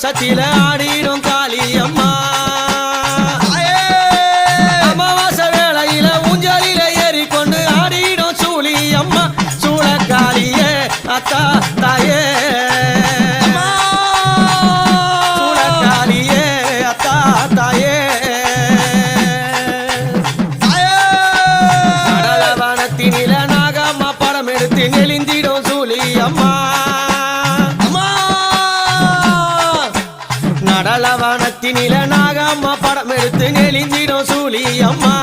சத்தில ஆடிடும் காளி அம்மா அமாவாசை வேளையில ஊஞ்சலில ஏறிக்கொண்டு ஆடிடும் சூழி அம்மா சூழக்காளியே அத்தா தாயே சூழக்காளியே அத்தா தாயே கடலவனத்தினில நாகம்மா படம் எடுத்து நெளிந்திடும் சூழி அம்மா நடலவனத்தினில நாகம்மா படம் எடுத்து நெளிந்திடும் சூழி அம்மா